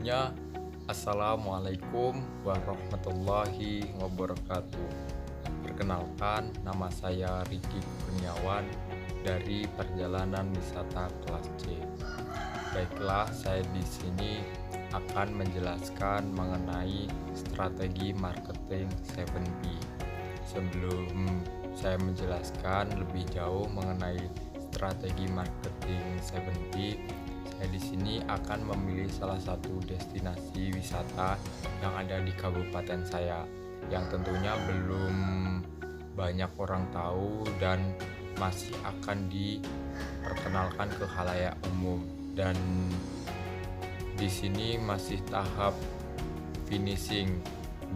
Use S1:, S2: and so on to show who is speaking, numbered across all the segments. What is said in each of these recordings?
S1: Sebelumnya, Assalamualaikum warahmatullahi wabarakatuh. Perkenalkan, nama saya Riki Kurniawan dari Perjalanan Wisata Kelas C. Baiklah, saya di sini akan menjelaskan mengenai strategi marketing 7P. Sebelum saya menjelaskan lebih jauh mengenai strategi marketing 7P, saya di sini akan memilih salah satu destinasi wisata yang ada di kabupaten saya, yang tentunya belum banyak orang tahu dan masih akan diperkenalkan ke khalayak umum. Dan di sini masih tahap finishing,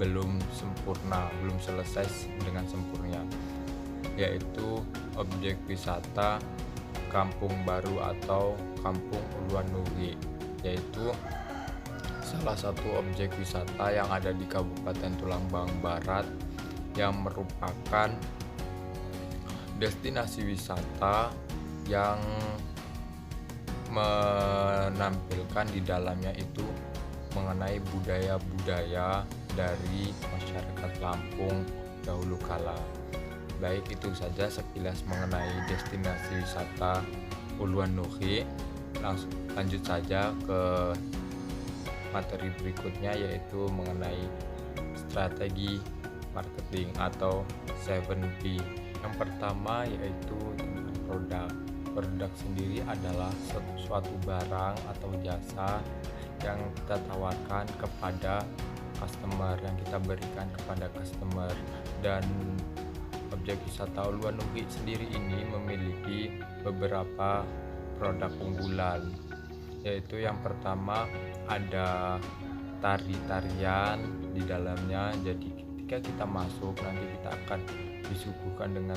S1: belum sempurna, belum selesai dengan sempurna, yaitu objek wisata Kampung Baru atau Kampung Uluwatu, yaitu salah satu objek wisata yang ada di Kabupaten Tulungagung Barat yang merupakan destinasi wisata yang menampilkan di dalamnya itu mengenai budaya-budaya dari masyarakat Lampung dahulu kala. Baik, itu saja sekilas mengenai destinasi wisata Uluwatu. Lanjut saja ke materi berikutnya, yaitu mengenai strategi marketing atau 7P. Yang pertama yaitu tentang produk. Produk sendiri adalah suatu barang atau jasa yang kita tawarkan kepada customer, yang kita berikan kepada customer. Dan objek wisata Uluwatu sendiri ini memiliki beberapa produk unggulan, yaitu yang pertama ada tari-tarian di dalamnya. Jadi ketika kita masuk, nanti kita akan disuguhkan dengan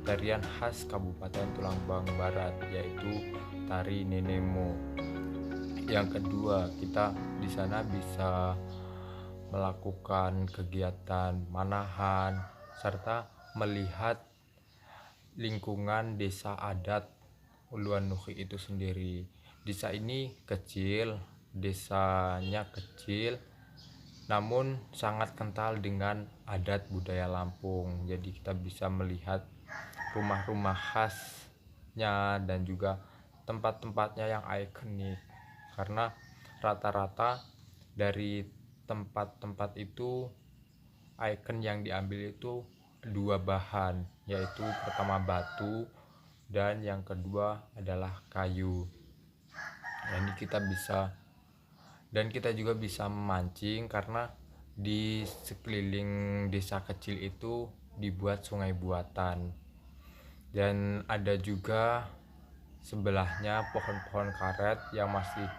S1: tarian khas Kabupaten Tulungagung Barat, yaitu tari Nenemo. Yang kedua, kita di sana bisa melakukan kegiatan manahan serta melihat lingkungan desa adat Uluwatu itu sendiri. Desa ini kecil, desanya kecil, namun sangat kental dengan adat budaya Lampung. Jadi kita bisa melihat rumah-rumah khasnya dan juga tempat-tempatnya yang ikonik, karena rata-rata dari tempat-tempat itu ikon yang diambil itu dua bahan, yaitu pertama batu dan yang kedua adalah kayu. Jadi kita juga bisa memancing, karena di sekeliling desa kecil itu dibuat sungai buatan, dan ada juga sebelahnya pohon-pohon karet yang masih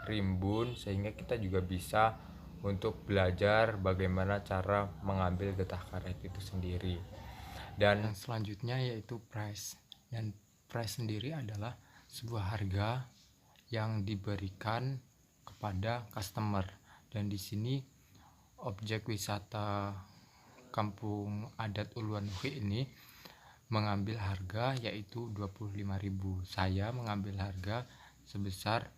S1: rimbun, sehingga kita juga bisa untuk belajar bagaimana cara mengambil getah karet itu sendiri. Dan selanjutnya yaitu price. Dan price sendiri adalah sebuah harga yang diberikan kepada customer. Dan di sini objek wisata Kampung Adat Uluwatu ini mengambil harga yaitu 25.000. Saya mengambil harga sebesar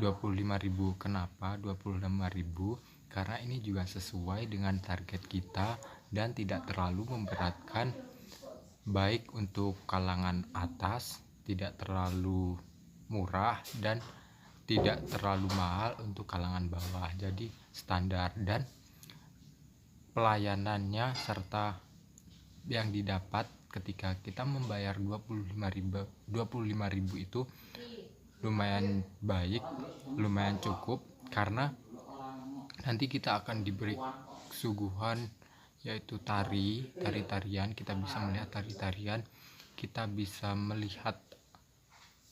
S1: 25.000. Kenapa 25.000? Karena ini juga sesuai dengan target kita dan tidak terlalu memberatkan, baik untuk kalangan atas, tidak terlalu murah dan tidak terlalu mahal untuk kalangan bawah. Jadi standar, dan pelayanannya serta yang didapat ketika kita membayar 25.000 itu lumayan baik, lumayan cukup, karena nanti kita akan diberi suguhan yaitu tarian. Kita bisa melihat tarian, kita bisa melihat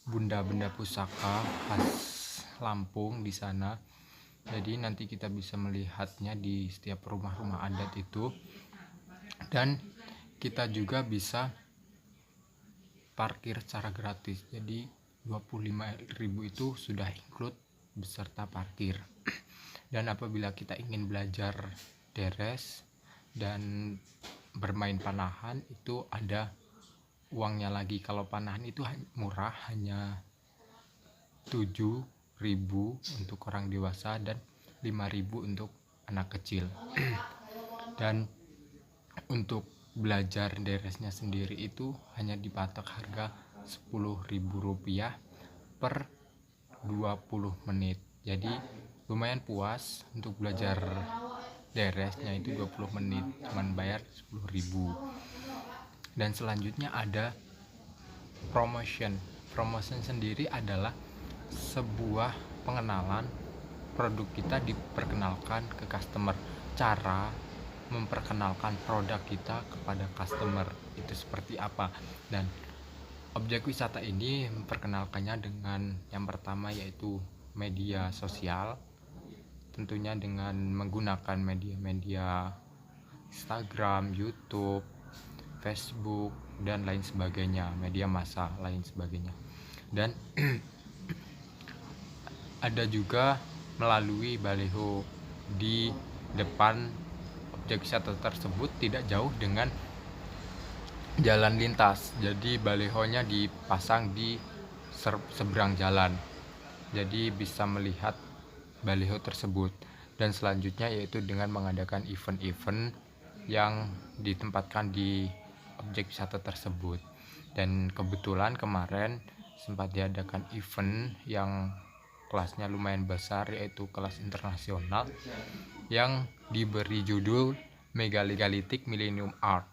S1: benda-benda pusaka khas Lampung di sana. Jadi nanti kita bisa melihatnya di setiap rumah-rumah adat itu, dan kita juga bisa parkir secara gratis. Jadi 25.000 itu sudah include beserta parkir. Dan apabila kita ingin belajar deres dan bermain panahan, itu ada uangnya lagi. Kalau panahan itu murah, hanya 7 untuk orang dewasa dan 5.000 untuk anak kecil. Dan untuk belajar deresnya sendiri itu hanya dipatok harga Rp10.000 per 20 menit. Jadi lumayan puas untuk belajar deresnya itu 20 menit, cuman bayar 10.000. Dan selanjutnya ada promotion. Promotion sendiri adalah sebuah pengenalan produk kita diperkenalkan ke customer. Cara memperkenalkan produk kita kepada customer itu seperti apa, dan objek wisata ini memperkenalkannya dengan yang pertama yaitu media sosial, tentunya dengan menggunakan media-media Instagram, YouTube, Facebook, dan lain sebagainya, media massa lain sebagainya. Dan ada juga melalui baliho di depan objek wisata tersebut tidak jauh dengan jalan lintas. Jadi balihonya dipasang di seberang jalan, jadi bisa melihat baliho tersebut. Dan selanjutnya yaitu dengan mengadakan event-event yang ditempatkan di objek wisata tersebut. Dan kebetulan kemarin sempat diadakan event yang kelasnya lumayan besar, yaitu kelas internasional yang diberi judul Megalithic Millennium Art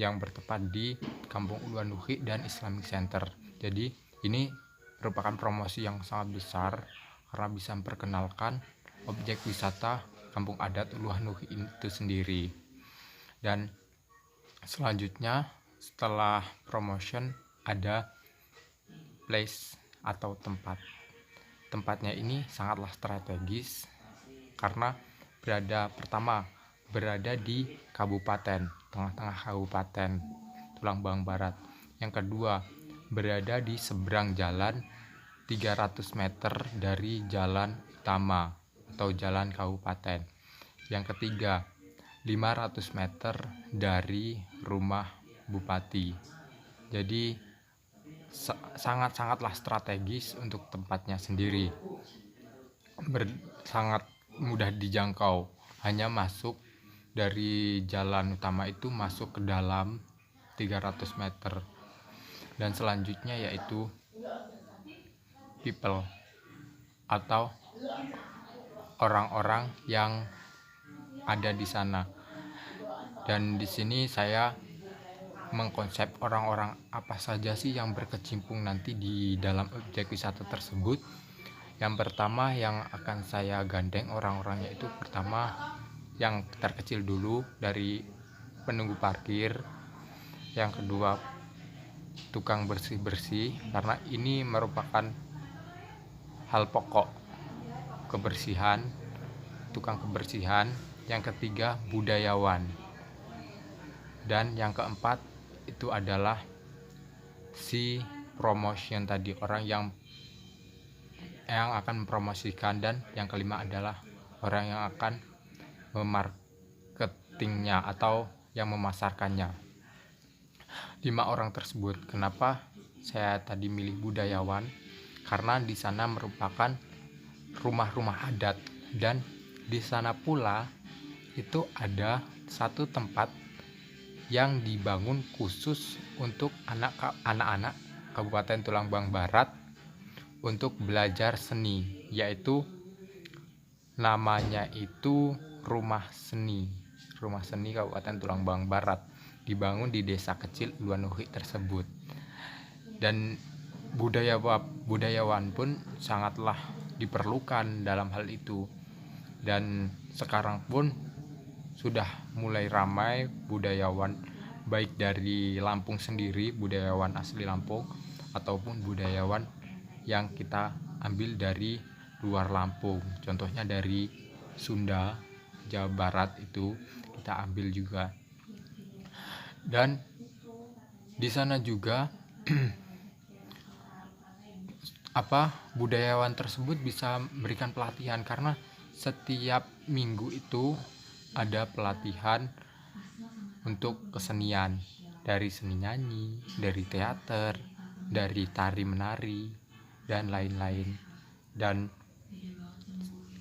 S1: yang bertempat di Kampung Uluwatu dan Islamic Center. Jadi ini merupakan promosi yang sangat besar karena bisa memperkenalkan objek wisata Kampung Adat Uluwatu itu sendiri. Dan selanjutnya setelah promotion ada place atau tempat. Tempatnya ini sangatlah strategis karena berada di kabupaten, tengah-tengah kabupaten Tulang Bawang Barat. Yang kedua, berada di seberang jalan 300 meter dari jalan utama atau jalan kabupaten. Yang ketiga, 500 meter dari rumah bupati. Jadi sangat-sangatlah strategis untuk tempatnya sendiri. Sangat mudah dijangkau, hanya masuk dari jalan utama itu masuk ke dalam 300 meter. Dan selanjutnya yaitu people atau orang-orang yang ada di sana. Dan di sini saya mengkonsep orang-orang apa saja sih yang berkecimpung nanti di dalam objek wisata tersebut. Yang pertama yang akan saya gandeng orang-orangnya itu pertama yang terkecil dulu dari penunggu parkir, yang kedua tukang bersih-bersih karena ini merupakan hal pokok kebersihan, tukang kebersihan, yang ketiga budayawan, dan yang keempat itu adalah si promotion tadi, orang yang akan mempromosikan, dan yang kelima adalah orang yang akan memarketingnya atau yang memasarkannya. 5 orang tersebut. Kenapa saya tadi milih budayawan? Karena di sana merupakan rumah-rumah adat, dan di sana pula itu ada satu tempat yang dibangun khusus untuk anak-anak Kabupaten Tulang Bawang Barat untuk belajar seni, yaitu namanya itu Rumah Seni Kabupaten Tulang Bawang Barat, dibangun di desa kecil Uluwatu tersebut. Dan budayawan pun sangatlah diperlukan dalam hal itu, dan sekarang pun sudah mulai ramai budayawan, baik dari Lampung sendiri, budayawan asli Lampung, ataupun budayawan yang kita ambil dari luar Lampung, contohnya dari Sunda, Jawa Barat itu kita ambil juga. Dan di sana juga budayawan tersebut bisa memberikan pelatihan, karena setiap minggu itu ada pelatihan untuk kesenian, dari seni nyanyi, dari teater, dari tari menari, dan lain-lain. Dan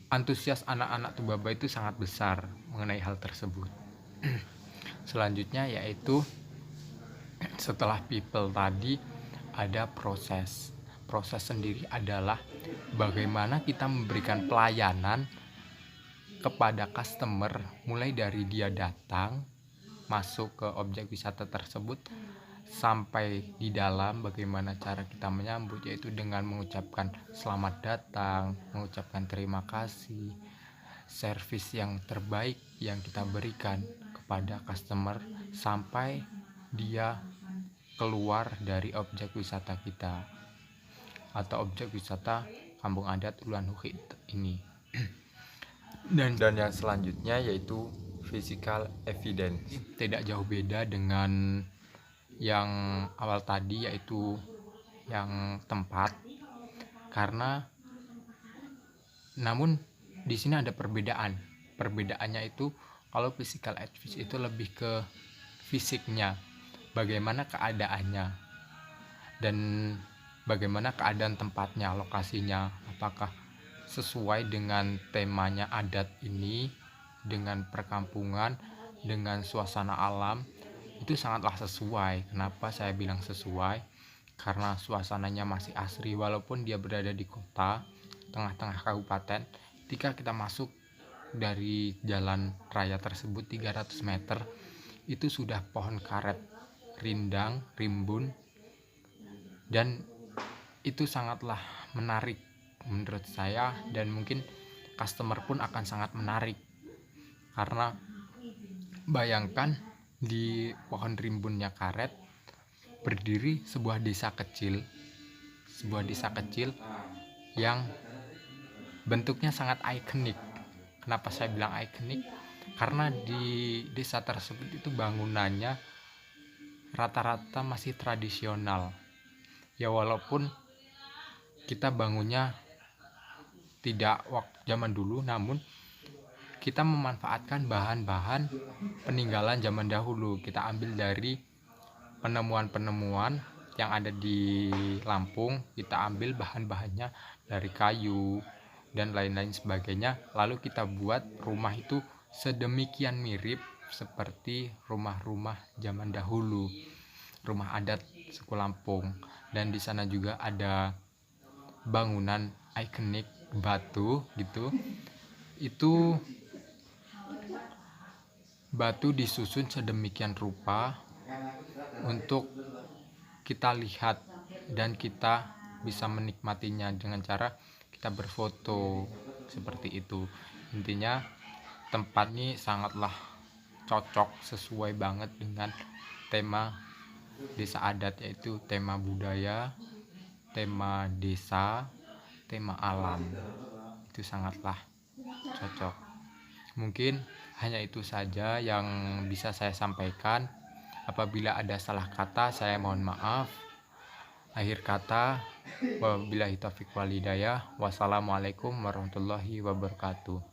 S1: antusias anak-anak Tubaba itu sangat besar mengenai hal tersebut. Selanjutnya yaitu setelah people tadi ada proses. Proses sendiri adalah bagaimana kita memberikan pelayanan kepada customer, mulai dari dia datang masuk ke objek wisata tersebut sampai di dalam, bagaimana cara kita menyambut, yaitu dengan mengucapkan selamat datang, mengucapkan terima kasih, servis yang terbaik yang kita berikan kepada customer sampai dia keluar dari objek wisata kita atau objek wisata Kampung Adat Uluan Hukit ini. Dan yang selanjutnya yaitu physical evidence. Tidak jauh beda dengan yang awal tadi, yaitu yang tempat, karena namun di sini ada perbedaan. Perbedaannya itu kalau physical evidence itu lebih ke fisiknya, bagaimana keadaannya dan bagaimana keadaan tempatnya, lokasinya, apakah sesuai dengan temanya adat ini, dengan perkampungan, dengan suasana alam. Itu sangatlah sesuai. Kenapa saya bilang sesuai? Karena suasananya masih asri walaupun dia berada di kota, tengah-tengah kabupaten. Ketika kita masuk dari jalan raya tersebut 300 meter, itu sudah pohon karet, rindang, rimbun, dan itu sangatlah menarik menurut saya, dan mungkin customer pun akan sangat menarik karena bayangkan di pohon rimbunnya karet berdiri sebuah desa kecil yang bentuknya sangat ikonik. Kenapa saya bilang ikonik? Karena di desa tersebut itu bangunannya rata-rata masih tradisional. Ya walaupun kita bangunnya tidak waktu zaman dulu, namun kita memanfaatkan bahan-bahan peninggalan zaman dahulu. Kita ambil dari penemuan-penemuan yang ada di Lampung, kita ambil bahan-bahannya dari kayu dan lain-lain sebagainya, lalu kita buat rumah itu sedemikian mirip seperti rumah-rumah zaman dahulu, rumah adat suku Lampung. Dan di sana juga ada bangunan ikonik batu gitu. Itu batu disusun sedemikian rupa untuk kita lihat dan kita bisa menikmatinya dengan cara kita berfoto seperti itu. Intinya tempat ini sangatlah cocok, sesuai banget dengan tema desa adat, yaitu tema budaya, tema desa, tema alam. Itu sangatlah cocok. Mungkin hanya itu saja yang bisa saya sampaikan. Apabila ada salah kata, saya mohon maaf. Akhir kata, wabillahi taufiq wal hidayah. Wassalamualaikum warahmatullahi wabarakatuh.